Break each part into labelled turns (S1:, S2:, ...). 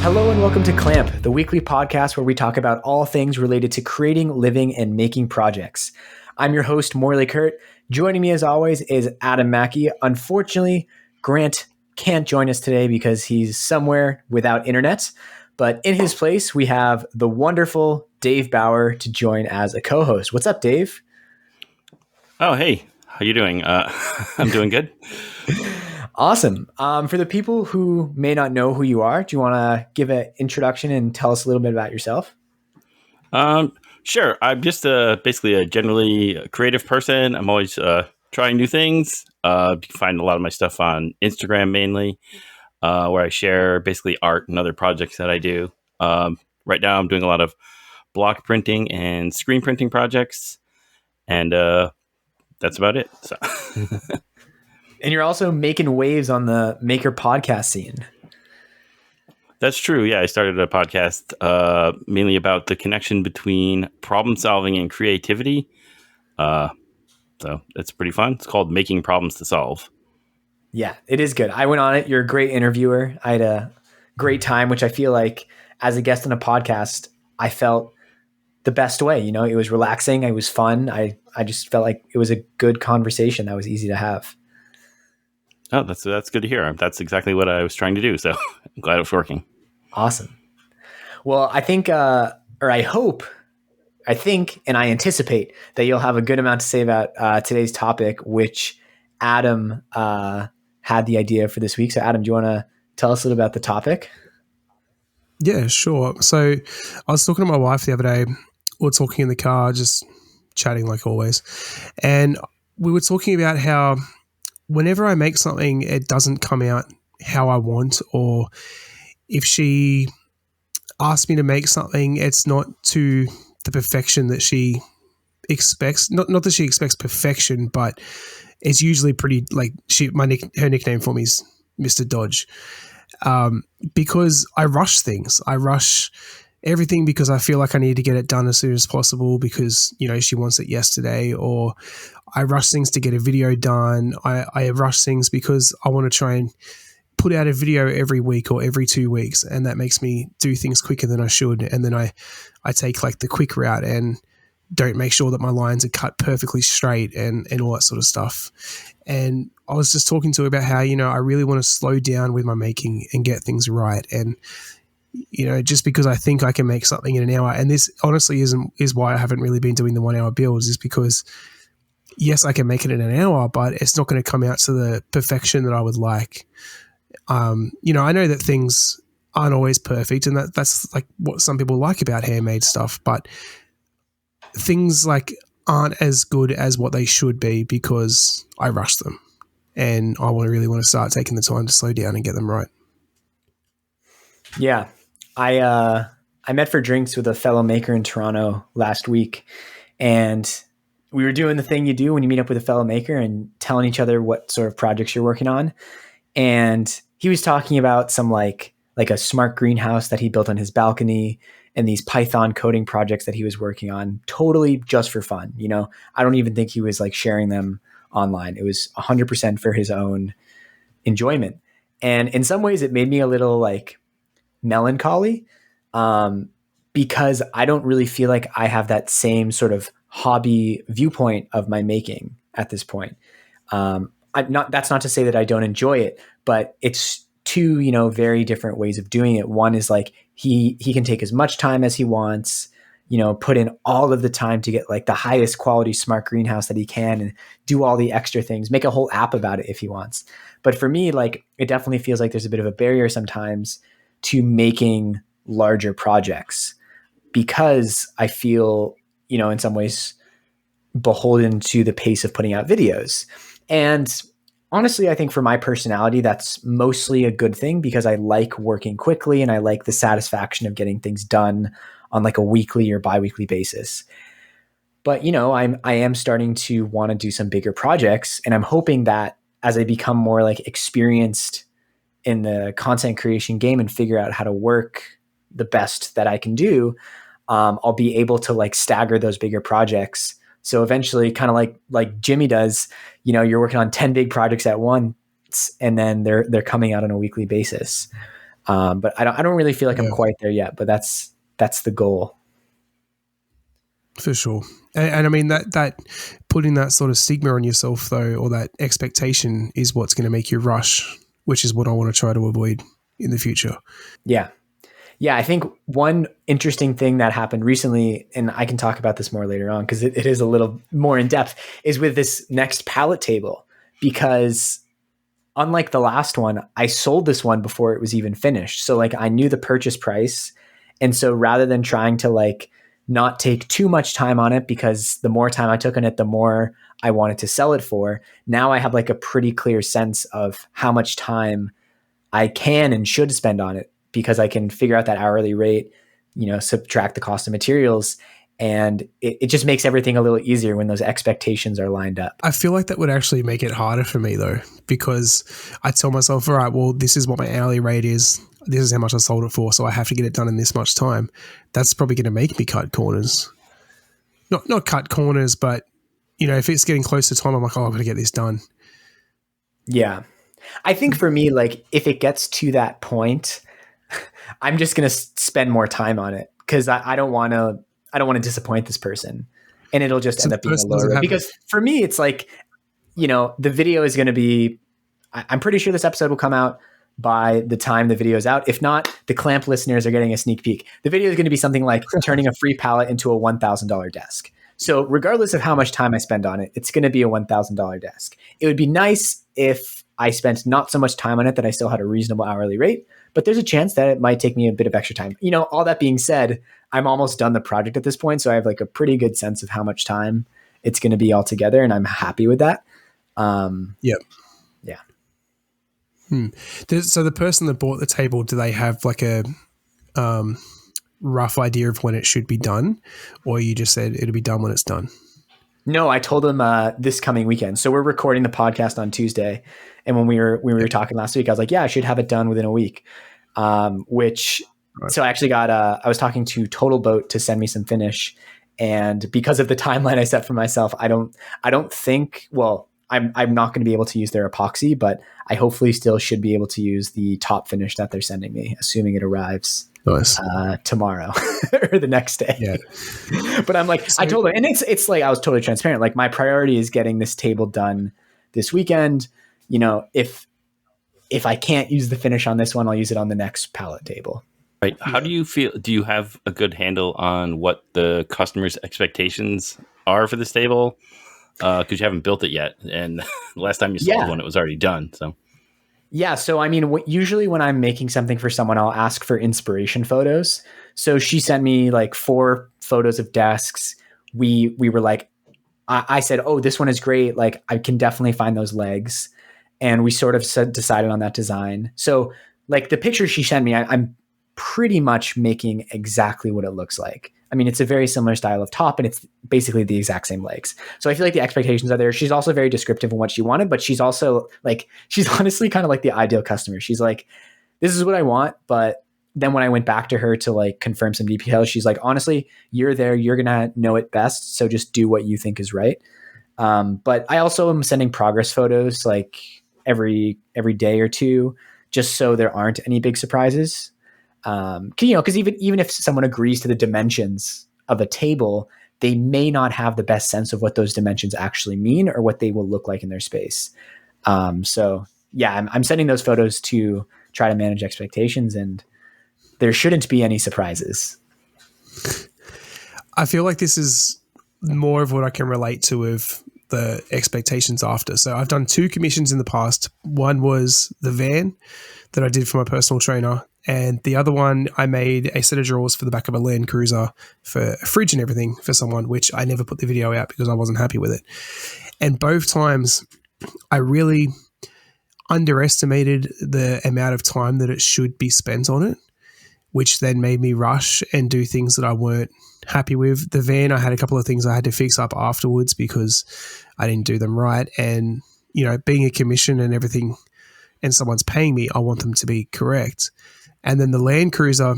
S1: Hello and welcome to Clamp, the weekly podcast where we talk about all things related to creating, living, and making projects. I'm your host, Morley Kurt. Joining me as always is Adam Mackey. Unfortunately, Grant can't join us today because he's somewhere without internet. But in his place, we have the wonderful Dave Bauer to join as a co-host. What's up, Dave?
S2: Oh, hey. How you doing? I'm doing good.
S1: Awesome. For the people who may not know who you are, do you want to give an introduction and tell us a little bit about yourself?
S2: Sure. I'm just basically a generally creative person. I'm always trying new things. You can find a lot of my stuff on Instagram mainly, where I share basically art and other projects that I do. Right now, I'm doing a lot of block printing and screen printing projects, and that's about it. So.
S1: And you're also making waves on the maker podcast scene.
S2: That's true. Yeah, I started a podcast mainly about the connection between problem solving and creativity. So it's pretty fun. It's called Making Problems to Solve.
S1: Yeah, it is good. I went on it. You're a great interviewer. I had a great time, which I feel like as a guest on a podcast, I felt the best way. You know, it was relaxing. It was fun. I just felt like it was a good conversation that was easy to have.
S2: Oh, that's good to hear. That's exactly what I was trying to do. So I'm glad it was working.
S1: Awesome. Well, I think, or I hope, I think, and I anticipate that you'll have a good amount to say about today's topic, which Adam had the idea for this week. So Adam, do you want to tell us a little about the topic?
S3: Yeah, sure. So I was talking to my wife the other day. We were talking in the car, just chatting like always. And we were talking about how whenever I make something, it doesn't come out how I want, or if she asks me to make something, it's not to the perfection that she expects. Not that she expects perfection, but it's usually pretty like her nickname for me is Mr. Dodge, because I rush things. I rush everything because I feel like I need to get it done as soon as possible because, you know, she wants it yesterday, or I rush things to get a video done. I rush things because I want to try and put out a video every week or every 2 weeks, and that makes me do things quicker than I should. And then I take like the quick route and don't make sure that my lines are cut perfectly straight and all that sort of stuff. And I was just talking to her about how, you know, I really want to slow down with my making and get things right. And, you know, just because I think I can make something in an hour, and this honestly is why I haven't really been doing the 1 hour builds, is because yes, I can make it in an hour, but it's not going to come out to the perfection that I would like. You know, I know that things aren't always perfect, and that's like what some people like about handmade stuff, but things like aren't as good as what they should be because I rush them, and I really want to start taking the time to slow down and get them right.
S1: Yeah. I met for drinks with a fellow maker in Toronto last week, and we were doing the thing you do when you meet up with a fellow maker and telling each other what sort of projects you're working on. And he was talking about some like a smart greenhouse that he built on his balcony and these Python coding projects that he was working on, totally just for fun. You know, I don't even think he was like sharing them online. It was 100% for his own enjoyment. And in some ways it made me a little like melancholy, because I don't really feel like I have that same sort of hobby viewpoint of my making at this point. That's not to say that I don't enjoy it, but it's two, you know, very different ways of doing it. One is like he can take as much time as he wants, you know, put in all of the time to get like the highest quality smart greenhouse that he can and do all the extra things, make a whole app about it if he wants. But for me, like, it definitely feels like there's a bit of a barrier sometimes to making larger projects because I feel, you know, in some ways beholden to the pace of putting out videos. And honestly, I think for my personality, that's mostly a good thing because I like working quickly and I like the satisfaction of getting things done on like a weekly or bi-weekly basis. But, you know, I am starting to want to do some bigger projects, and I'm hoping that as I become more like experienced in the content creation game and figure out how to work the best that I can do, I'll be able to like stagger those bigger projects. So eventually, kind of like Jimmy does, you know, you're working on 10 big projects at once, and then they're coming out on a weekly basis. But I don't really feel like I'm
S3: Yeah.
S1: quite there yet, but that's the goal.
S3: For sure. And I mean, that putting that sort of stigma on yourself, though, or that expectation is what's going to make you rush, which is what I want to try to avoid in the future.
S1: Yeah. Yeah. I think one interesting thing that happened recently, and I can talk about this more later on because it is a little more in depth, is with this next pallet table. Because unlike the last one, I sold this one before it was even finished. So like I knew the purchase price. And so rather than trying to like not take too much time on it, because the more time I took on it, the more I wanted to sell it for, now I have like a pretty clear sense of how much time I can and should spend on it, because I can figure out that hourly rate, subtract the cost of materials. And it just makes everything a little easier when those expectations are lined up.
S3: I feel like that would actually make it harder for me, though, because I tell myself, all right, well, this is what my hourly rate is. This is how much I sold it for, so I have to get it done in this much time. That's probably going to make me cut corners. Not cut corners, but, if it's getting close to time, I'm like, oh, I'm going to get this done.
S1: Yeah. I think for me, like, if it gets to that point, I'm just going to spend more time on it, because I don't want to disappoint this person, and it'll just end up being a lower rate. Because for me, it's like, the video is going to be, I'm pretty sure this episode will come out by the time the video is out. If not, the Clamp listeners are getting a sneak peek. The video is going to be something like turning a free pallet into a $1,000 desk. So regardless of how much time I spend on it, it's going to be a $1,000 desk. It would be nice if I spent not so much time on it that I still had a reasonable hourly rate, but there's a chance that it might take me a bit of extra time. All that being said, I'm almost done the project at this point, so I have like a pretty good sense of how much time it's going to be all together, and I'm happy with that.
S3: Yep.
S1: Yeah.
S3: So the person that bought the table, do they have like a rough idea of when it should be done, or you just said it'll be done when it's done?
S1: No, I told them this coming weekend. So we're recording the podcast on Tuesday, and when we were talking last week, I was like, yeah, I should have it done within a week. So I actually got I was talking to Total Boat to send me some finish, and because of the timeline I set for myself, I don't think, well, I'm not going to be able to use their epoxy, but I hopefully still should be able to use the top finish that they're sending me, assuming it arrives tomorrow or the next day. Yeah. But I'm like, I told them, and it's like, I was totally transparent. Like, my priority is getting this table done this weekend. If I can't use the finish on this one, I'll use it on the next pallet table.
S2: Right. How do you feel? Do you have a good handle on what the customer's expectations are for this table? Because you haven't built it yet, and the last time you sold one, it was already done. So, yeah.
S1: So, I mean, usually when I'm making something for someone, I'll ask for inspiration photos. So she sent me like 4 photos of desks. We were like, I said, oh, this one is great. Like, I can definitely find those legs, and we sort of decided on that design. So, like, the picture she sent me, I'm pretty much making exactly what it looks like. I mean, it's a very similar style of top, and it's basically the exact same legs. So I feel like the expectations are there. She's also very descriptive of what she wanted, but she's also like, she's honestly kind of like the ideal customer. She's like, this is what I want. But then when I went back to her to like confirm some details, she's like, honestly, you're there, you're going to know it best. So just do what you think is right. But I also am sending progress photos like every day or two, just so there aren't any big surprises. Because even if someone agrees to the dimensions of a table, they may not have the best sense of what those dimensions actually mean or what they will look like in their space. So yeah, I'm sending those photos to try to manage expectations, and there shouldn't be any surprises.
S3: I feel like this is more of what I can relate to with the expectations after. So I've done 2 commissions in the past. One was the van that I did for my personal trainer, and the other one, I made a set of drawers for the back of a Land Cruiser for a fridge and everything for someone, which I never put the video out because I wasn't happy with it. And both times, I really underestimated the amount of time that it should be spent on it, which then made me rush and do things that I weren't happy with. The van, I had a couple of things I had to fix up afterwards because I didn't do them right. And, being a commission and everything, and someone's paying me, I want them to be correct. And then the Land Cruiser,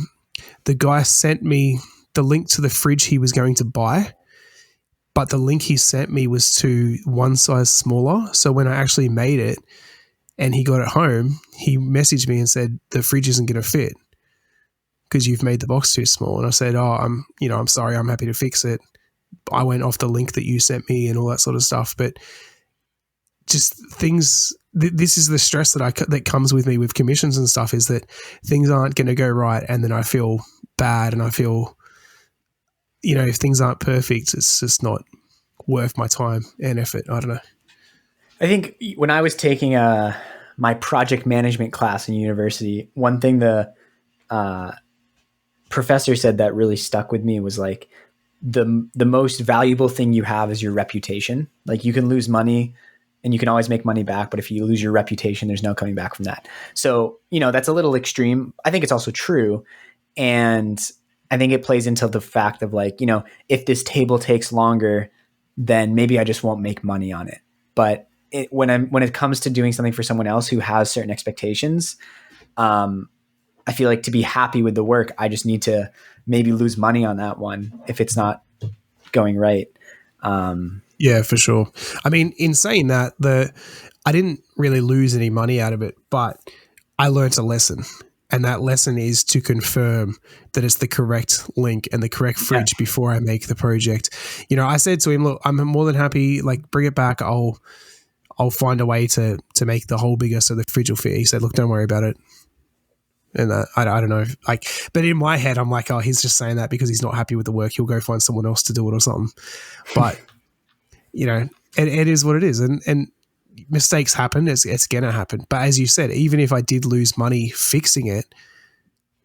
S3: the guy sent me the link to the fridge he was going to buy, but the link he sent me was to one size smaller. So when I actually made it, and he got it home, he messaged me and said, the fridge isn't going to fit because you've made the box too small. And I said, oh, I'm sorry, I'm happy to fix it. I went off the link that you sent me and all that sort of stuff. But just things, this is the stress that comes with me with commissions and stuff, is that things aren't going to go right. And then I feel bad, and I feel, if things aren't perfect, it's just not worth my time and effort. I don't know.
S1: I think when I was taking my project management class in university, one thing the professor said that really stuck with me was like, the most valuable thing you have is your reputation. Like, you can lose money and you can always make money back, but if you lose your reputation, there's no coming back from that. So, that's a little extreme. I think it's also true. And I think it plays into the fact of like, if this table takes longer, then maybe I just won't make money on it. But when it comes to doing something for someone else who has certain expectations, I feel like to be happy with the work, I just need to maybe lose money on that one if it's not going right.
S3: Yeah, for sure. I mean, in saying that, I didn't really lose any money out of it, but I learned a lesson. And that lesson is to confirm that it's the correct link and the correct fridge before I make the project. I said to him, look, I'm more than happy, like, bring it back. I'll find a way to make the hole bigger so the fridge will fit. He said, look, don't worry about it. And I don't know, but in my head, I'm like, oh, he's just saying that because he's not happy with the work. He'll go find someone else to do it or something. But, it is what it is. And mistakes happen. It's going to happen. But as you said, even if I did lose money fixing it,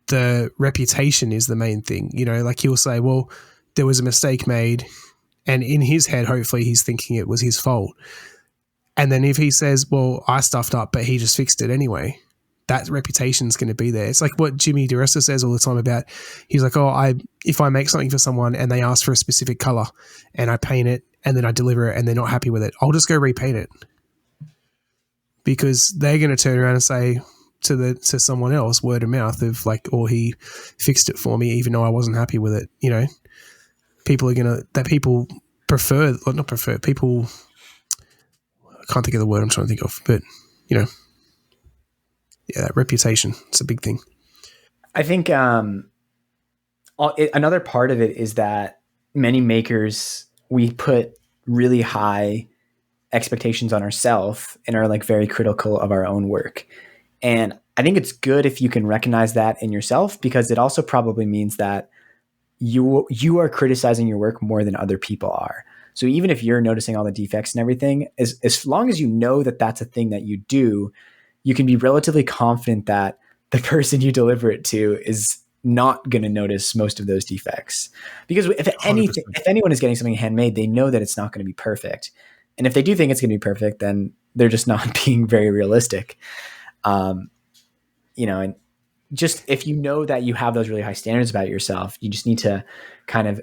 S3: the reputation is the main thing. Like, he'll say, well, there was a mistake made. And in his head, hopefully he's thinking it was his fault. And then if he says, well, I stuffed up, but he just fixed it anyway, that reputation is going to be there. It's like what Jimmy DeResta says all the time about, he's like, oh, if I make something for someone and they ask for a specific color and I paint it and then I deliver it and they're not happy with it, I'll just go repaint it, because they're going to turn around and say to someone else, word of mouth, of like, oh, he fixed it for me, even though I wasn't happy with it. People people, I can't think of the word I'm trying to think of, but yeah, that reputation, it's a big thing.
S1: I think another part of it is that many makers, we put really high expectations on ourselves and are like very critical of our own work. And I think it's good if you can recognize that in yourself, because it also probably means that you are criticizing your work more than other people are. So even if you're noticing all the defects and everything, as long as you know that that's a thing that you do, you can be relatively confident that the person you deliver it to is not going to notice most of those defects. Because if anyone is getting something handmade, they know that it's not going to be perfect. And if they do think it's going to be perfect, then they're just not being very realistic. And just if you know that you have those really high standards about yourself, you just need to kind of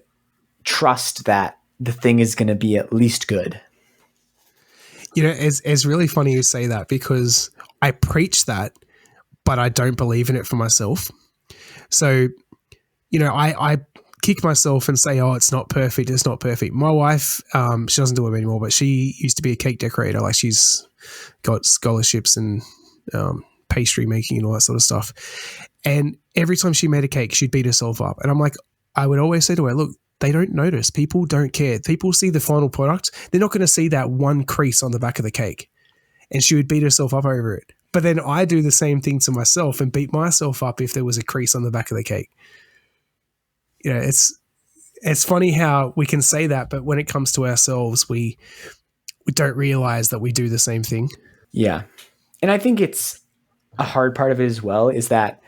S1: trust that the thing is going to be at least good.
S3: It's really funny you say that, because I preach that, but I don't believe in it for myself. So, I kick myself and say, oh, it's not perfect. It's not perfect. My wife, she doesn't do it anymore, but she used to be a cake decorator. Like, she's got scholarships and pastry making and all that sort of stuff. And every time she made a cake, she'd beat herself up. And I'm like, I would always say to her, look, they don't notice. People don't care. People see the final product. They're not going to see that one crease on the back of the cake. And she would beat herself up over it. But then I do the same thing to myself and beat myself up if there was a crease on the back of the cake. It's funny how we can say that, but when it comes to ourselves, we don't realize that we do the same thing.
S1: Yeah. And I think it's a hard part of it as well, is that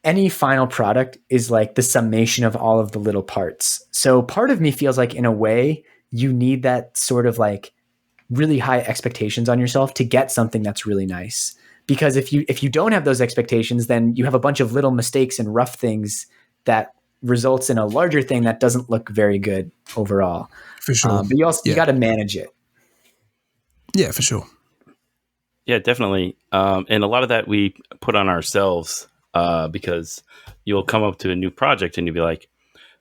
S1: any final product is like the summation of all of the little parts. So part of me feels like, in a way, you need that sort of like really high expectations on yourself to get something that's really nice. Because if you don't have those expectations, then you have a bunch of little mistakes and rough things that results in a larger thing that doesn't look very good overall.
S3: For sure.
S1: But you got to manage it.
S3: Yeah, for sure.
S2: Yeah, definitely. And a lot of that we put on ourselves, because you'll come up to a new project and you'll be like,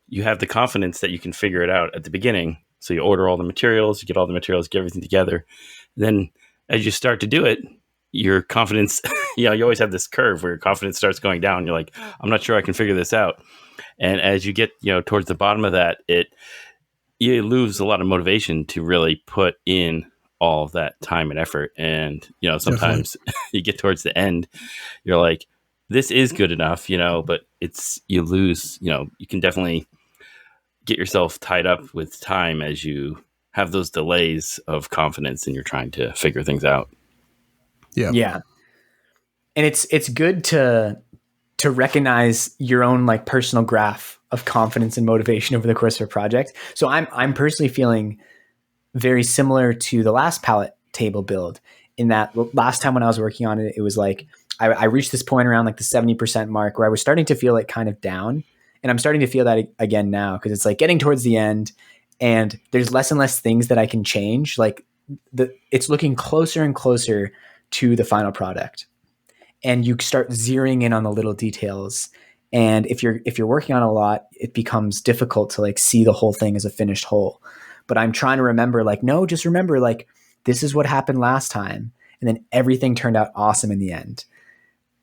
S2: you have the confidence that you can figure it out at the beginning. So you order all the materials, you get all the materials, get everything together. Then as you start to do it, your confidence, you always have this curve where your confidence starts going down. You're like, I'm not sure I can figure this out. And as you get, towards the bottom of that, you lose a lot of motivation to really put in all of that time and effort. And, sometimes you get towards the end, you're like, this is good enough, but you lose, you can definitely get yourself tied up with time as you have those delays of confidence and you're trying to figure things out.
S3: Yeah.
S1: Yeah. And it's good to recognize your own like personal graph of confidence and motivation over the course of a project. So I'm personally feeling very similar to the last palette table build, in that last time when I was working on it, it was like I reached this point around like the 70% mark where I was starting to feel like kind of down. And I'm starting to feel that again now, because it's like getting towards the end and there's less and less things that I can change. Like it's looking closer and closer to the final product. And you start zeroing in on the little details. And if you're working on a lot, it becomes difficult to like see the whole thing as a finished whole. But I'm trying to remember, like, no, just remember, like, this is what happened last time. And then everything turned out awesome in the end.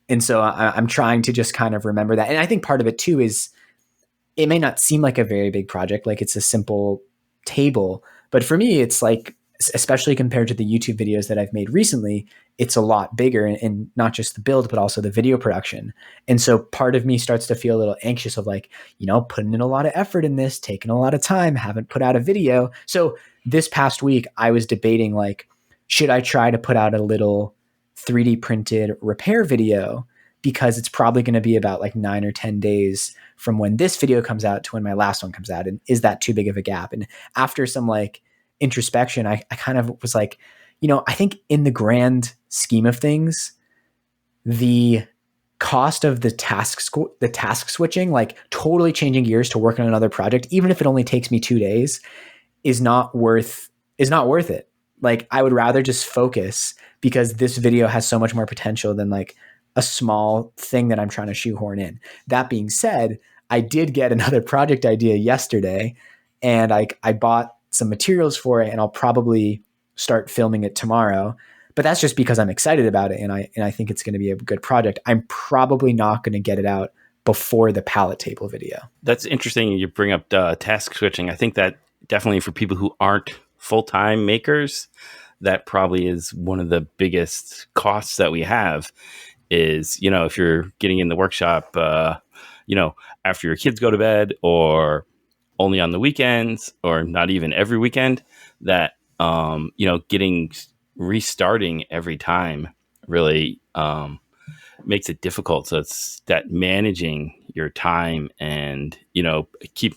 S1: And so I'm trying to just kind of remember that. And I think part of it too is it may not seem like a very big project, like it's a simple table. But for me, it's like, especially compared to the YouTube videos that I've made recently, it's a lot bigger, and not just the build, but also the video production. And so part of me starts to feel a little anxious of like, putting in a lot of effort in this, taking a lot of time, haven't put out a video. So this past week I was debating like, should I try to put out a little 3D printed repair video, because it's probably going to be about like 9 or 10 days from when this video comes out to when my last one comes out. And is that too big of a gap? And after some like introspection, I kind of was like, I think in the grand scheme of things, the cost of the task switching, like totally changing gears to work on another project, even if it only takes me 2 days, is not worth it. Like I would rather just focus, because this video has so much more potential than like a small thing that I'm trying to shoehorn in. That being said, I did get another project idea yesterday, and I bought some materials for it, and I'll probably start filming it tomorrow. But that's just because I'm excited about it, and I think it's going to be a good project. I'm probably not going to get it out before the palette table video.
S2: That's interesting. You bring up task switching. I think that definitely for people who aren't full-time makers, that probably is one of the biggest costs that we have is, if you're getting in the workshop, after your kids go to bed, or only on the weekends, or not even every weekend, that, restarting every time really makes it difficult. So it's that managing your time and, keep,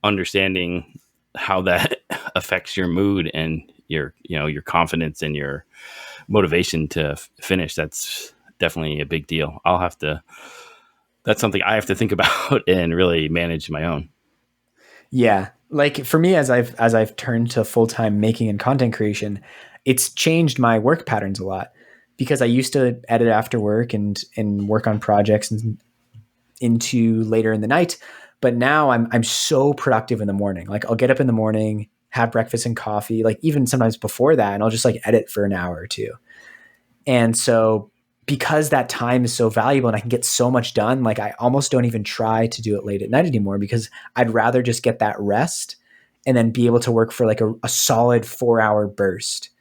S2: understanding how that affects your mood and your confidence and your motivation to finish. That's definitely a big deal. That's something I have to think about and really manage my own.
S1: Yeah. Like for me, as I've turned to full-time making and content creation, it's changed my work patterns a lot, because I used to edit after work and work on projects and into later in the night. But now I'm so productive in the morning. Like I'll get up in the morning, have breakfast and coffee, like even sometimes before that, and I'll just like edit for an hour or two. And so because that time is so valuable and I can get so much done, like I almost don't even try to do it late at night anymore, because I'd rather just get that rest and then be able to work for like a solid 4-hour burst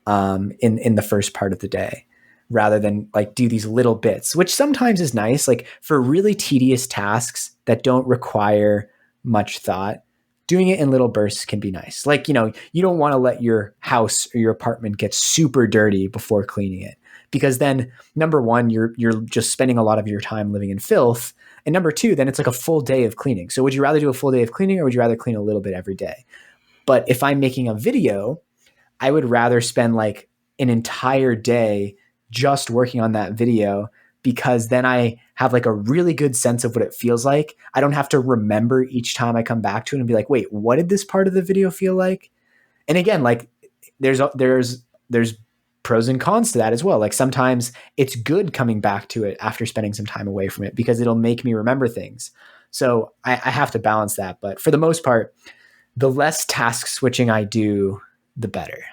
S1: in the first part of the day, rather than like do these little bits, which sometimes is nice. Like for really tedious tasks that don't require much thought, doing it in little bursts can be nice. Like, you don't want to let your house or your apartment get super dirty before cleaning it, because then number one, you're just spending a lot of your time living in filth. And number two, then it's like a full day of cleaning. So would you rather do a full day of cleaning, or would you rather clean a little bit every day? But if I'm making a video, I would rather spend like an entire day just working on that video, because then I have like a really good sense of what it feels like. I don't have to remember each time I come back to it and be like, wait, what did this part of the video feel like? And again, like there's pros and cons to that as well. Like sometimes it's good coming back to it after spending some time away from it, because it'll make me remember things. So I have to balance that. But for the most part, the less task switching I do, the better.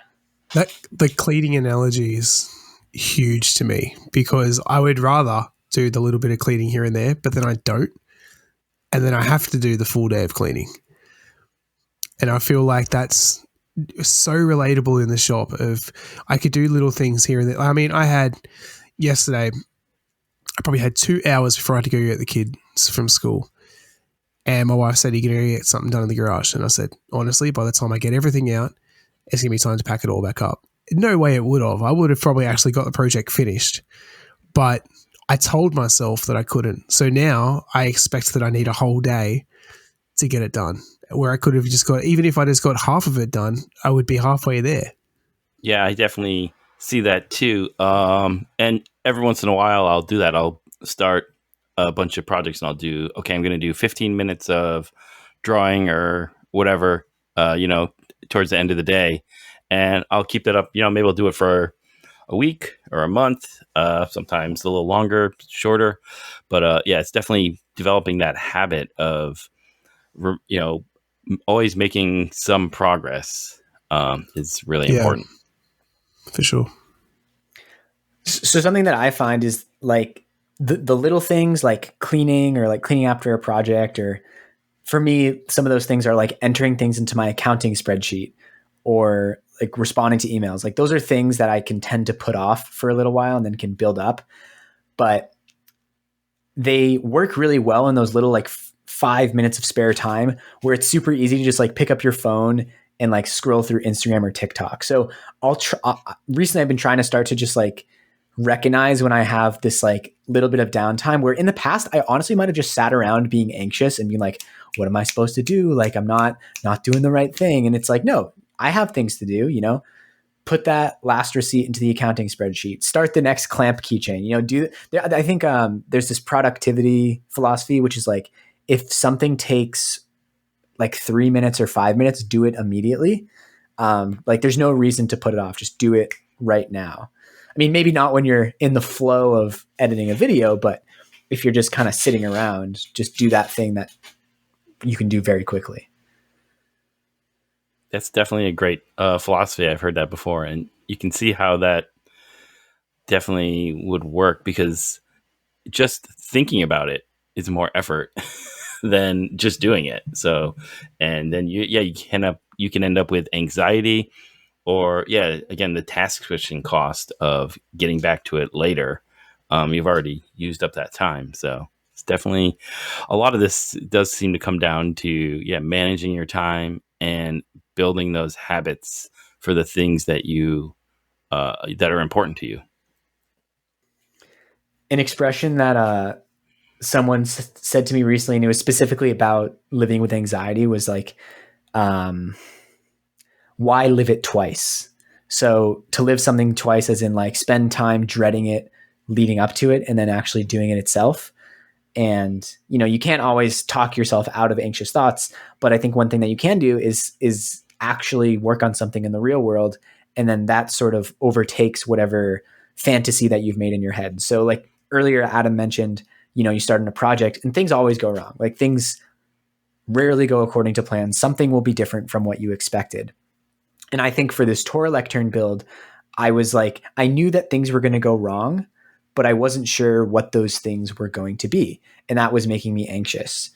S3: That the cleaning analogy is huge to me because I would rather do the little bit of cleaning here and there, but then I don't. And then I have to do the full day of cleaning. And I feel like that's so relatable in the shop of I could do little things here and there. I mean, I had yesterday, I probably had 2 hours before I had to go get the kids from school. And my wife said, "You're going to get something done in the garage." And I said, honestly, by the time I get everything out, it's going to be time to pack it all back up. No way it would have. I would have probably actually got the project finished. But I told myself that I couldn't. So now I expect that I need a whole day to get it done. Where I could have just got, even if I just got half of it done, I would be halfway there.
S2: Yeah, I definitely see that too. And every once in a while, I'll do that. I'll start a bunch of projects and I'll do, okay, I'm going to do 15 minutes of drawing or whatever, towards the end of the day. And I'll keep that up. Maybe I'll do it for a week or a month, sometimes a little longer, shorter. But yeah, it's definitely developing that habit of, always making some progress is really important.
S3: For sure.
S1: So something that I find is like the little things like cleaning or like cleaning after a project, or for me, some of those things are like entering things into my accounting spreadsheet or like responding to emails. Like those are things that I can tend to put off for a little while and then can build up. But they work really well in those little like 5 minutes of spare time where it's super easy to just like pick up your phone and like scroll through Instagram or TikTok. So recently I've been trying to start to just like recognize when I have this like little bit of downtime, where in the past I honestly might have just sat around being anxious and being like, what am I supposed to do? Like I'm not doing the right thing. And it's like, no, I have things to do, put that last receipt into the accounting spreadsheet, start the next clamp keychain, I think there's this productivity philosophy, which is like, if something takes like 3 minutes or 5 minutes, do it immediately. Like there's no reason to put it off. Just do it right now. I mean, maybe not when you're in the flow of editing a video, but if you're just kind of sitting around, just do that thing that you can do very quickly.
S2: That's definitely a great philosophy. I've heard that before, and you can see how that definitely would work, because just thinking about it is more effort than just doing it. So, and then you can end up with anxiety, or again, the task switching cost of getting back to it later. You've already used up that time. So it's definitely, a lot of this does seem to come down to managing your time and building those habits for the things that you that are important to you.
S1: An expression that someone said to me recently, and it was specifically about living with anxiety, was like, why live it twice? So to live something twice, as in like spend time dreading it leading up to it and then actually doing it itself. And, you can't always talk yourself out of anxious thoughts, but I think one thing that you can do is actually work on something in the real world. And then that sort of overtakes whatever fantasy that you've made in your head. So like earlier, Adam mentioned, you start in a project and things always go wrong. Like things rarely go according to plan. Something will be different from what you expected. And I think for this Torah lectern build, I was like, I knew that things were going to go wrong, but I wasn't sure what those things were going to be. And that was making me anxious.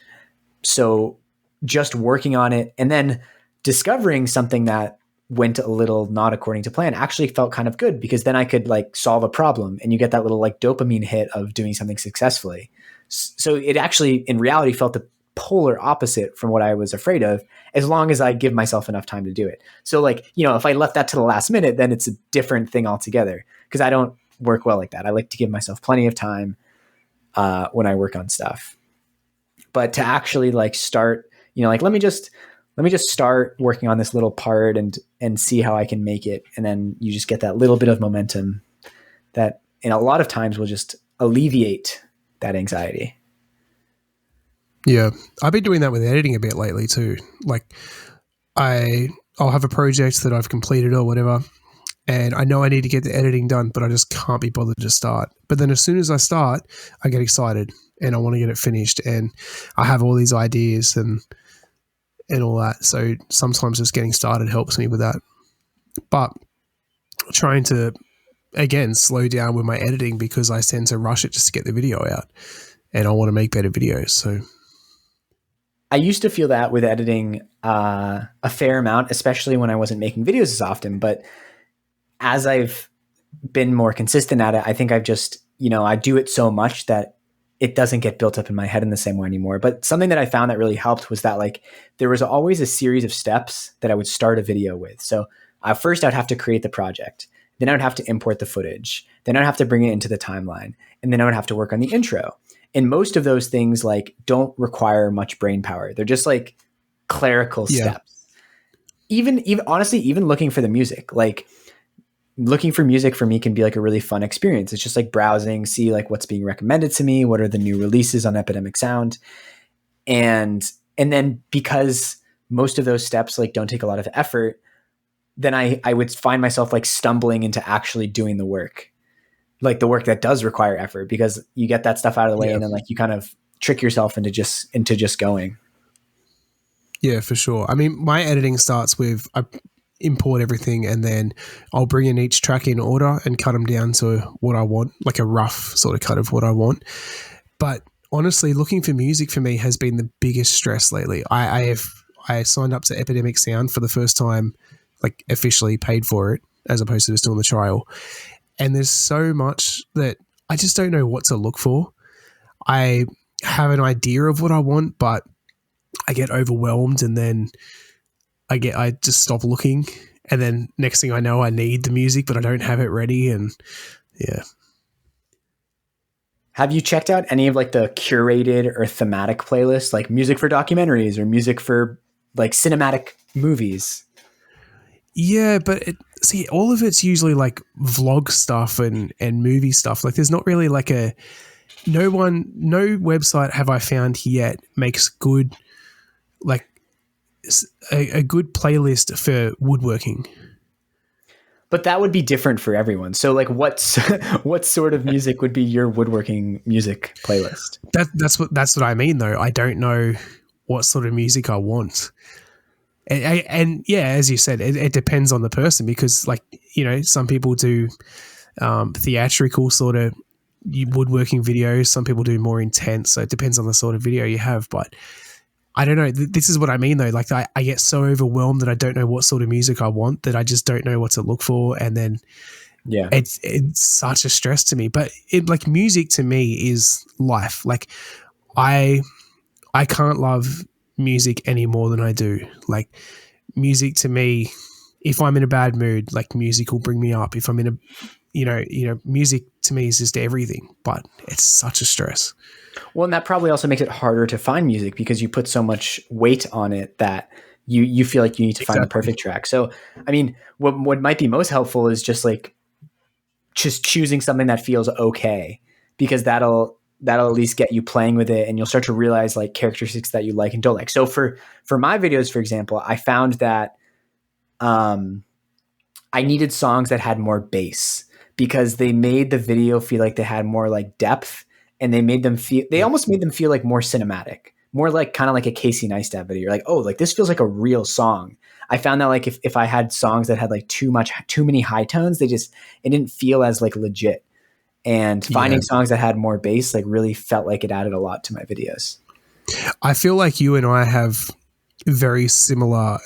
S1: So just working on it and then discovering something that went a little not according to plan actually felt kind of good, because then I could like solve a problem, and you get that little like dopamine hit of doing something successfully. So it actually in reality felt the polar opposite from what I was afraid of, as long as I give myself enough time to do it. So like, if I left that to the last minute, then it's a different thing altogether, because I don't work well like that. I like to give myself plenty of time when I work on stuff. But to actually like start, like let me just start working on this little part and see how I can make it. And then you just get that little bit of momentum that in a lot of times will just alleviate that anxiety.
S3: Yeah. I've been doing that with editing a bit lately too. Like I'll have a project that I've completed or whatever, and I know I need to get the editing done, but I just can't be bothered to start. But then as soon as I start, I get excited and I want to get it finished, and I have all these ideas and all that. So sometimes just getting started helps me with that. But trying to again, slow down with my editing because I tend to rush it just to get the video out, and I want to make better videos. So
S1: I used to feel that with editing a fair amount, especially when I wasn't making videos as often. But as I've been more consistent at it, I think I've just, I do it so much that it doesn't get built up in my head in the same way anymore. But something that I found that really helped was that like there was always a series of steps that I would start a video with. So first I'd have to create the project. Then I would have to import the footage. Then I'd have to bring it into the timeline. And then I would have to work on the intro. And most of those things like don't require much brain power. They're just like clerical steps. Even honestly, even looking for the music, like looking for music for me can be like a really fun experience. It's just like browsing, see like what's being recommended to me. What are the new releases on Epidemic Sound? And then because most of those steps like don't take a lot of effort, then I would find myself like stumbling into actually doing the work, like the work that does require effort, because you get that stuff out of the way and then like you kind of trick yourself into just going.
S3: Yeah, for sure. I mean, my editing starts with I import everything and then I'll bring in each track in order and cut them down to what I want, like a rough sort of cut of what I want. But honestly, looking for music for me has been the biggest stress lately. I signed up to Epidemic Sound for the first time, like officially paid for it as opposed to just doing the trial. And there's so much that I just don't know what to look for. I have an idea of what I want, but I get overwhelmed and then I just stop looking. And then next thing I know, I need the music, but I don't have it ready. And yeah.
S1: Have you checked out any of like the curated or thematic playlists, like music for documentaries or music for like cinematic movies?
S3: Yeah, but see, all of it's usually like vlog stuff and movie stuff. Like there's not really like no website have I found yet makes good, like a good playlist for woodworking.
S1: But that would be different for everyone. So like what sort of music would be your woodworking music playlist?
S3: That's what I mean though. I don't know what sort of music I want. And yeah, as you said, it depends on the person because like, some people do theatrical sort of woodworking videos. Some people do more intense. So it depends on the sort of video you have. But I don't know. This is what I mean though. Like I get so overwhelmed that I don't know what sort of music I want, that I just don't know what to look for. And then it's such a stress to me. But like music to me is life. Like I can't love music any more than I do. Like music to me, if I'm in a bad mood, like music will bring me up. If I'm in a music to me is just everything, but it's such a stress.
S1: Well, and that probably also makes it harder to find music because you put so much weight on it that you feel like you need to find the perfect track. So, I mean, what might be most helpful is just choosing something that feels okay, because that'll at least get you playing with it and you'll start to realize like characteristics that you like and don't like. So for my videos, for example, I found that I needed songs that had more bass because they made the video feel like they had more like depth, and they almost made them feel like more cinematic, more like kind of like a Casey Neistat video. You're like, oh, like this feels like a real song. I found that like if I had songs that had like too many high tones, it didn't feel as like legit. And finding songs that had more bass like really felt like it added a lot to my videos.
S3: I feel like you and I have very similar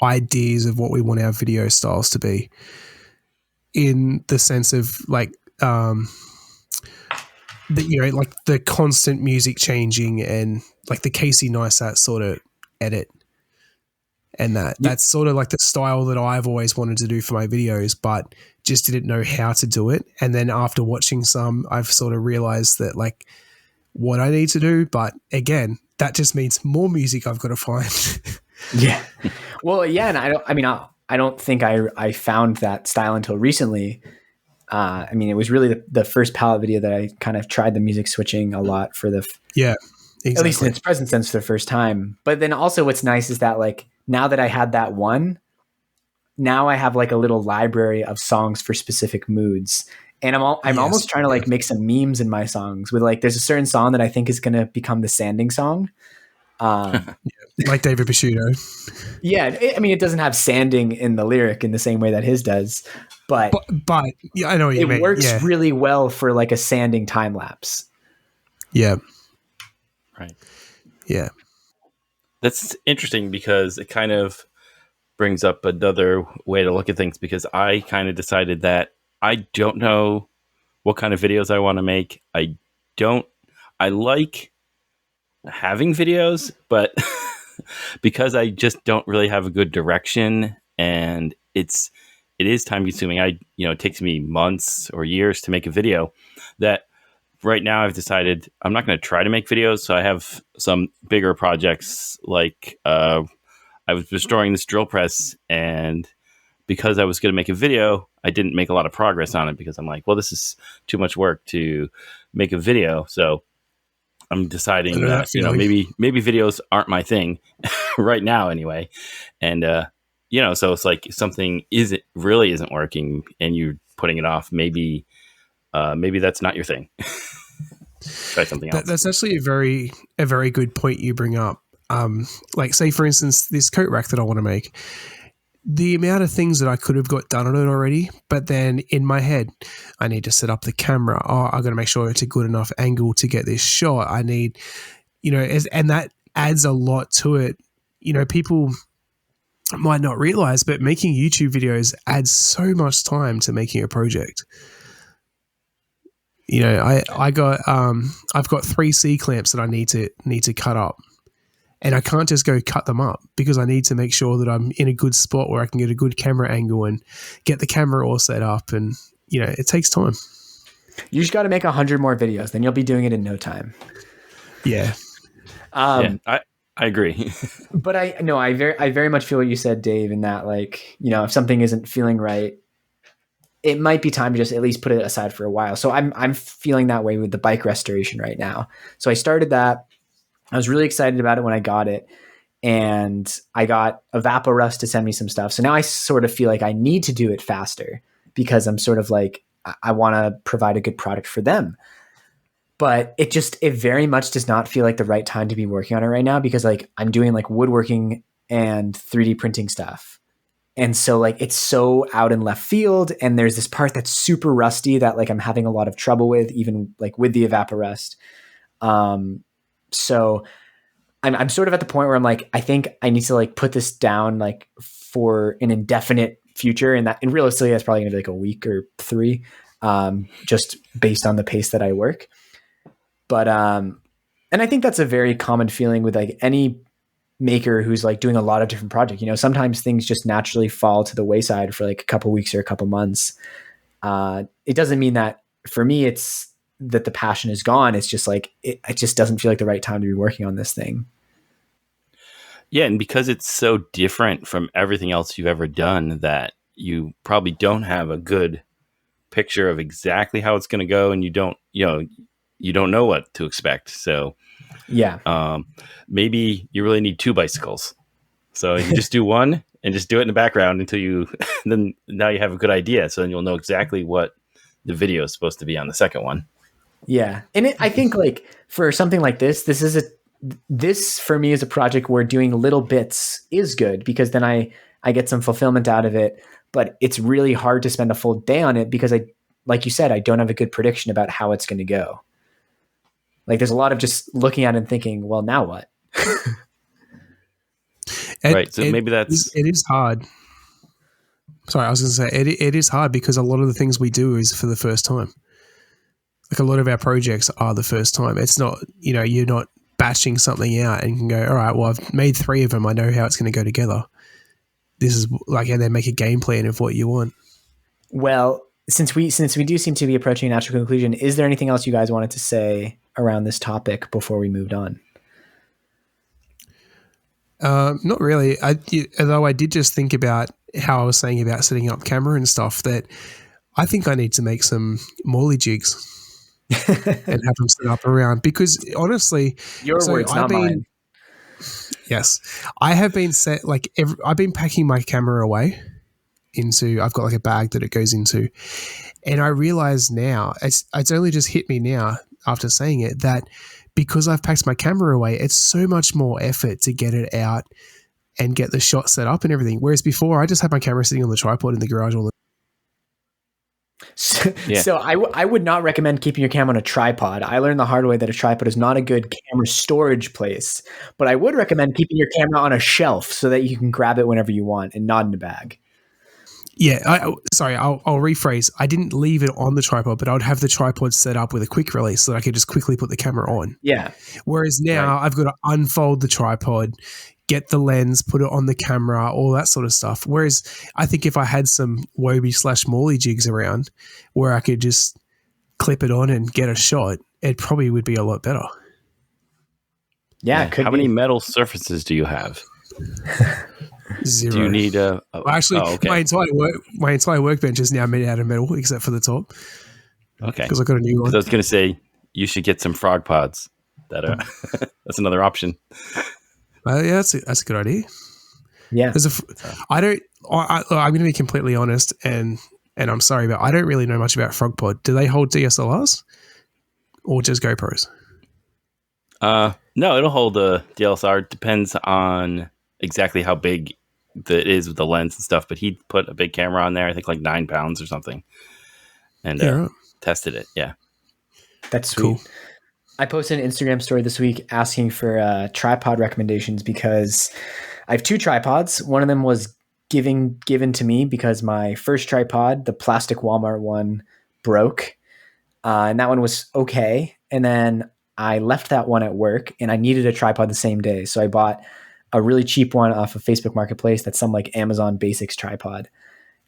S3: ideas of what we want our video styles to be, in the sense of like like the constant music changing and like the Casey Neistat sort of edit. And that's sort of like the style that I've always wanted to do for my videos, but just didn't know how to do it. And then after watching some, I've sort of realized that like what I need to do. But again, that just means more music I've got to find.
S1: Yeah. Well, yeah. And I don't think I found that style until recently. I mean, it was really the first palette video that I kind of tried the music switching a lot for exactly. At least in its present sense for the first time. But then also what's nice is that like, now that I had that one, now I have like a little library of songs for specific moods. And I'm almost trying to like make some memes in my songs with like, there's a certain song that I think is going to become the sanding song.
S3: Like David Basciuto.
S1: Yeah, I mean, it doesn't have sanding in the lyric in the same way that his does, but
S3: yeah, I know what you mean.
S1: It works
S3: Yeah.
S1: really well for like a sanding time lapse.
S3: Yeah.
S2: Right.
S3: Yeah.
S2: That's interesting because it kind of brings up another way to look at things, because I kind of decided that I don't know what kind of videos I want to make. I like having videos, but because I just don't really have a good direction, and it is time consuming. It takes me months or years to make a video, that right now I've decided I'm not going to try to make videos. So I have some bigger projects, like I was restoring this drill press, and because I was going to make a video, I didn't make a lot of progress on it because I'm like, well, this is too much work to make a video. So I'm deciding that maybe videos aren't my thing right now anyway. And so it's like something isn't working and you're putting it off. Maybe that's not your thing. Try something else.
S3: That's actually a very good point you bring up. Like, say for instance, this coat rack that I want to make, the amount of things that I could have got done on it already, but then in my head, I need to set up the camera. Oh, I got to make sure it's a good enough angle to get this shot. I need, and that adds a lot to it. People might not realize, but making YouTube videos adds so much time to making a project. I've got 3 C clamps that I need to cut up. And I can't just go cut them up because I need to make sure that I'm in a good spot where I can get a good camera angle and get the camera all set up. And, it takes time.
S1: You just got to make 100 more videos. Then you'll be doing it in no time.
S3: Yeah.
S2: I agree.
S1: But I very much feel what you said, Dave, in that, like, if something isn't feeling right, it might be time to just at least put it aside for a while. So I'm feeling that way with the bike restoration right now. So I started that. I was really excited about it when I got it, and I got Evaporust to send me some stuff. So now I sort of feel like I need to do it faster because I'm sort of like, I want to provide a good product for them. But it very much does not feel like the right time to be working on it right now because, like, I'm doing like woodworking and 3D printing stuff. And so, like, it's so out in left field, and there's this part that's super rusty that, like, I'm having a lot of trouble with, even like with the Evaporust. So I'm sort of at the point where I'm like, I think I need to like put this down like for an indefinite future. And realistically, that's probably gonna be like a week or 3, just based on the pace that I work. But, and I think that's a very common feeling with like any maker who's like doing a lot of different projects. Sometimes things just naturally fall to the wayside for like a couple weeks or a couple months. It doesn't mean that for me, it's that the passion is gone. It's just like, it just doesn't feel like the right time to be working on this thing.
S2: Yeah. And because it's so different from everything else you've ever done, that you probably don't have a good picture of exactly how it's going to go. And you don't know what to expect. So
S1: yeah,
S2: maybe you really need 2 bicycles. So you just do one and just do it in the background until then now you have a good idea. So then you'll know exactly what the video is supposed to be on the second one.
S1: Yeah. And I think like for something like this for me is a project where doing little bits is good because then I get some fulfillment out of it, but it's really hard to spend a full day on it because like you said, I don't have a good prediction about how it's going to go. Like there's a lot of just looking at it and thinking, well, now what?
S2: Right. So maybe it
S3: is hard. Sorry, I was going to say it is hard because a lot of the things we do is for the first time. Like a lot of our projects are the first time. It's not, you're not batching something out and you can go, all right, well, I've made 3 of them. I know how it's going to go together. This is like, and then make a game plan of what you want.
S1: Well, since we do seem to be approaching a natural conclusion, is there anything else you guys wanted to say around this topic before we moved on?
S3: Not really. Although I did just think about how I was saying about setting up camera and stuff, that I think I need to make some Morley jigs and have them set up around because honestly,
S1: your words, not mine.
S3: Yes, I have been I've been packing my camera away I've got like a bag that it goes into, and I realize now it's only just hit me now after saying it that because I've packed my camera away, it's so much more effort to get it out and get the shot set up and everything. Whereas before, I just had my camera sitting on the tripod in the garage all the
S1: So I would not recommend keeping your camera on a tripod. I learned the hard way that a tripod is not a good camera storage place, but I would recommend keeping your camera on a shelf so that you can grab it whenever you want and not in a bag.
S3: Yeah, I'll rephrase. I didn't leave it on the tripod, but I would have the tripod set up with a quick release so that I could just quickly put the camera on.
S1: Yeah.
S3: Whereas now I've got to unfold the tripod, get the lens, put it on the camera, all that sort of stuff. Whereas I think if I had some Wobie/Morley jigs around where I could just clip it on and get a shot, it probably would be a lot better.
S1: Yeah.
S2: How many metal surfaces do you have?
S3: 0.
S2: Do you need a?
S3: My entire workbench is now made out of metal except for the top.
S2: Okay.
S3: Because I got a new one.
S2: I was going to say you should get some frog pods. That's another option.
S3: Yeah, that's a good idea.
S1: Yeah.
S3: I'm going to be completely honest, and I'm sorry, but I don't really know much about FrogPod. Do they hold DSLRs or just GoPros?
S2: No, it'll hold a DSLR. It depends on exactly how big it is with the lens and stuff. But he put a big camera on there, I think like 9 pounds or something, and tested it. Yeah,
S1: that's sweet.
S3: Cool.
S1: I posted an Instagram story this week asking for tripod recommendations because I have 2 tripods. One of them was given to me because my first tripod, the plastic Walmart one, broke. And that one was okay. And then I left that one at work and I needed a tripod the same day. So I bought a really cheap one off of Facebook Marketplace that's some like Amazon Basics tripod.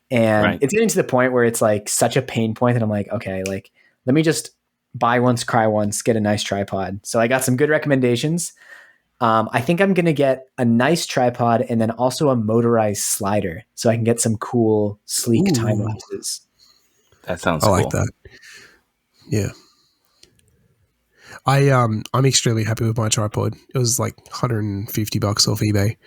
S1: And it's getting to the point where it's like such a pain point that I'm like, okay, like let me just buy once, cry once, get a nice tripod. So I got some good recommendations. I think I'm going to get a nice tripod and then also a motorized slider so I can get some cool, sleek time lapses.
S2: That sounds cool.
S3: I like that. Yeah. I'm extremely happy with my tripod. It was like $150 off eBay.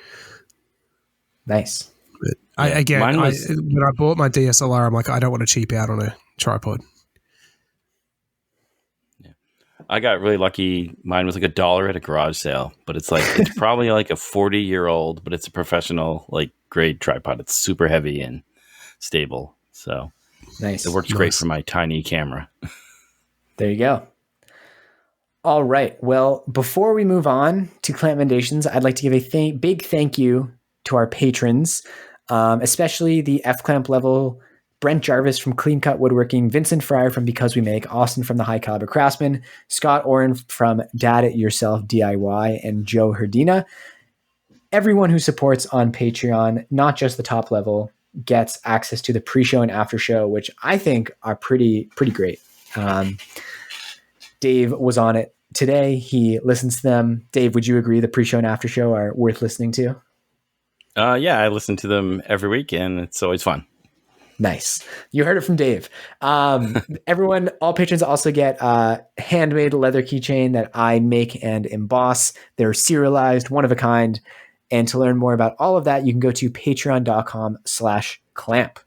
S1: Nice.
S3: But when I bought my DSLR, I'm like, I don't want to cheap out on a tripod.
S2: I got really lucky. Mine was like $1 at a garage sale, but it's probably like a 40-year-old, but it's a professional like grade tripod. It's super heavy and stable. So
S1: nice.
S2: It works great for my tiny camera.
S1: There you go. All right. Well, before we move on to Clampmendations, I'd like to give a big thank you to our patrons, especially the F-Clamp level Brent Jarvis from Clean Cut Woodworking, Vincent Fryer from Because We Make, Austin from The High Caliber Craftsman, Scott Oren from Dad It Yourself DIY, and Joe Herdina. Everyone who supports on Patreon, not just the top level, gets access to the pre-show and after show, which I think are pretty great. Dave was on it today. He listens to them. Dave, would you agree the pre-show and after show are worth listening to?
S2: Yeah, I listen to them every week, and it's always fun.
S1: Nice. You heard it from Dave. Everyone, all patrons also get a handmade leather keychain that I make and emboss. They're serialized, one of a kind. And to learn more about all of that, you can go to patreon.com/clamp.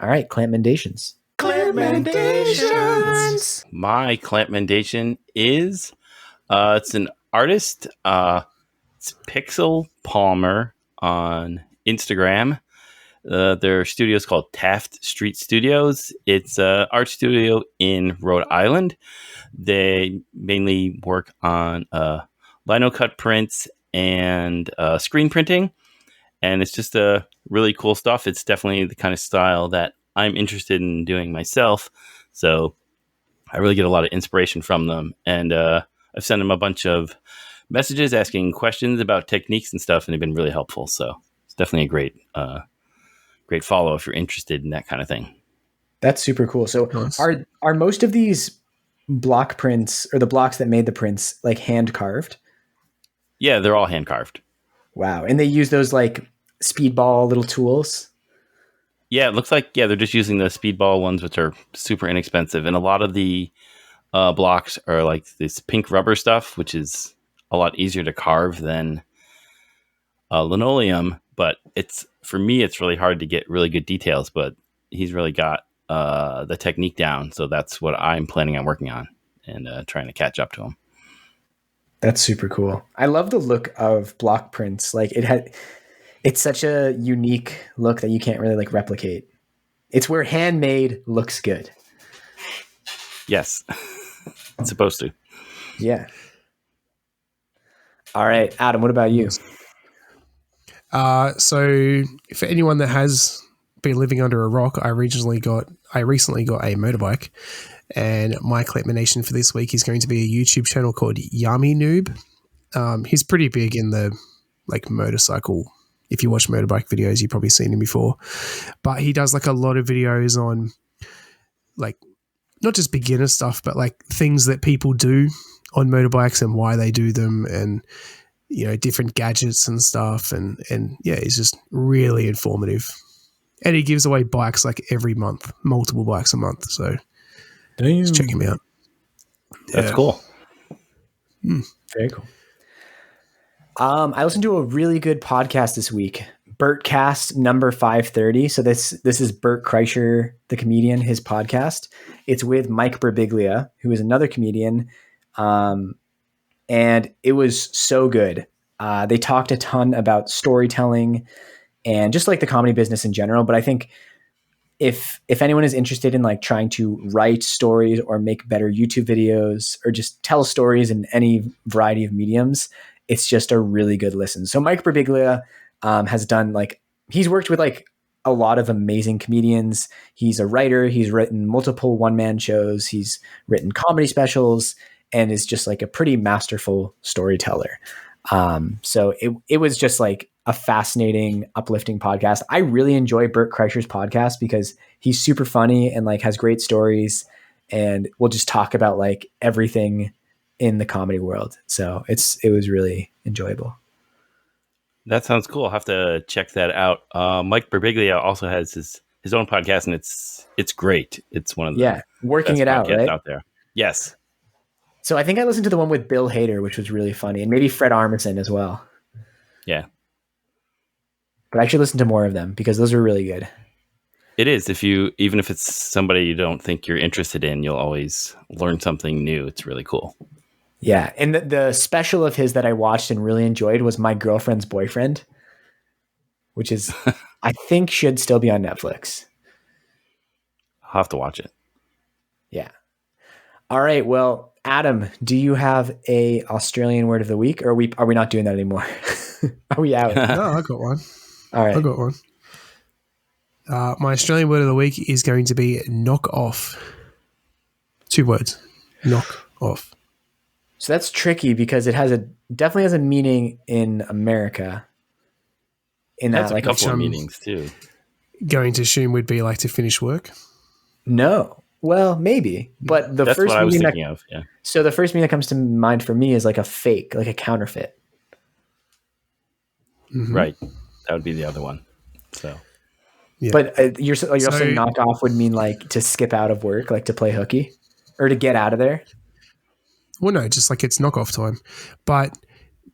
S1: All right, Clampmendations.
S2: Clampmendations. My Clampmendation is, it's an artist. It's Pixel Palmer on Instagram. Their studio is called Taft Street Studios. It's an art studio in Rhode Island. They mainly work on lino cut prints and screen printing. And it's just really cool stuff. It's definitely the kind of style that I'm interested in doing myself. So I really get a lot of inspiration from them. And I've sent them a bunch of messages asking questions about techniques and stuff, and they've been really helpful. So it's definitely a great follow if you're interested in that kind of thing.
S1: That's super cool. So nice. Are most of these block prints or the blocks that made the prints like hand carved?
S2: Yeah, they're all hand carved.
S1: Wow. And they use those like speedball little tools?
S2: Yeah, it looks like, they're just using the speedball ones, which are super inexpensive. And a lot of the blocks are like this pink rubber stuff, which is a lot easier to carve than linoleum. But for me, it's really hard to get really good details, but he's really got the technique down. So that's what I'm planning on working on and trying to catch up to him.
S1: That's super cool. I love the look of block prints. Like it's such a unique look that you can't really like replicate. It's where handmade looks good.
S2: Yes. It's supposed to.
S1: Yeah. All right, Adam, what about you?
S3: So for anyone that has been living under a rock, I recently got a motorbike, and my clampmentation for this week is going to be a YouTube channel called Yami Noob. He's pretty big in the like motorcycle. If you watch motorbike videos, you've probably seen him before, but he does like a lot of videos on like not just beginner stuff, but like things that people do on motorbikes and why they do them, and you know, different gadgets and stuff. And yeah, he's just really informative. And he gives away bikes like every month, multiple bikes a month. So just check him out.
S2: That's cool.
S1: Very cool. I listened to a really good podcast this week, Bertcast number 530. So this is Bert Kreischer, the comedian, his podcast. It's with Mike Birbiglia, who is another comedian. And it was so good. They talked a ton about storytelling and just like the comedy business in general. But I think if anyone is interested in like trying to write stories or make better YouTube videos or just tell stories in any variety of mediums, it's just a really good listen. So Mike Birbiglia has done like, he's worked with like a lot of amazing comedians. He's a writer. He's written multiple one-man shows. He's written comedy specials and is just like a pretty masterful storyteller. So it was just like a fascinating, uplifting podcast. I really enjoy Bert Kreischer's podcast because he's super funny and like has great stories, and we'll just talk about like everything in the comedy world. So it was really enjoyable.
S2: That sounds cool. I'll have to check that out. Mike Birbiglia also has his own podcast, and it's great. It's one of the
S1: working it out, right?
S2: Out there. Yes.
S1: So I think I listened to the one with Bill Hader, which was really funny, and maybe Fred Armisen as well.
S2: Yeah.
S1: But I should listen to more of them because those are really good.
S2: It is. Even if it's somebody you don't think you're interested in, you'll always learn something new. It's really cool.
S1: Yeah. And the special of his that I watched and really enjoyed was My Girlfriend's Boyfriend, which is, I think should still be on Netflix.
S2: I'll have to watch it.
S1: Yeah. All right. Well, Adam, do you have a Australian word of the week, or are we not doing that anymore? Are we out?
S3: No, I got one.
S1: All right.
S3: I got one. My Australian word of the week is going to be knock off. 2 words. Knock off.
S1: So that's tricky because it definitely has a meaning in America. In
S2: That's
S1: that, like
S2: a couple of meanings too.
S3: Going to assume would be like to finish work.
S1: No, well, maybe, but
S2: that's
S1: first
S2: what I was
S1: meaning
S2: thinking of. Yeah.
S1: So the first meaning that comes to mind for me is like a fake, like a counterfeit.
S3: Mm-hmm.
S2: Right. That would be the other one. So.
S1: Yeah. But you're also knock off would mean like to skip out of work, like to play hooky, or to get out of there.
S3: Well, no, just like it's knockoff time. But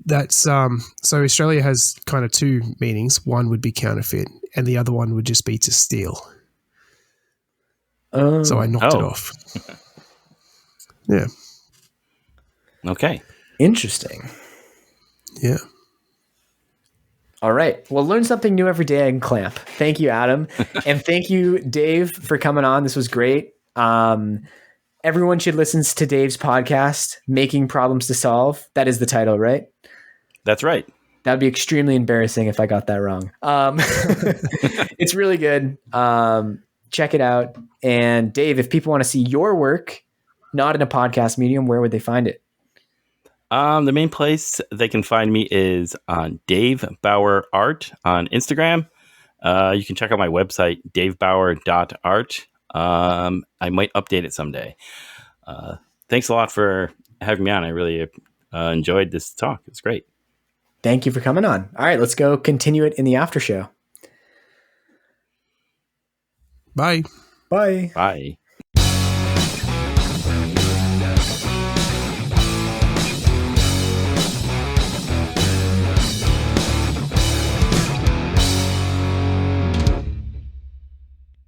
S3: that's so Australia has kind of 2 meanings. One would be counterfeit, and the other one would just be to steal. So I knocked it off. Yeah.
S2: Okay.
S1: Interesting.
S3: Yeah.
S1: All right. Well, learn something new every day in Clamp. Thank you, Adam. And thank you, Dave, for coming on. This was great. Everyone should listen to Dave's podcast, Making Problems to Solve. That is the title, right?
S2: That's right.
S1: That would be extremely embarrassing if I got that wrong. It's really good. Check it out. And Dave, if people want to see your work, not in a podcast medium, where would they find it?
S2: The main place they can find me is on Dave Bauer Art on Instagram. You can check out my website, davebauer.art. I might update it someday. Thanks a lot for having me on. I really enjoyed this talk. It was great.
S1: Thank you for coming on. All right, let's go continue it in the after show.
S3: Bye.
S1: Bye.
S2: Bye.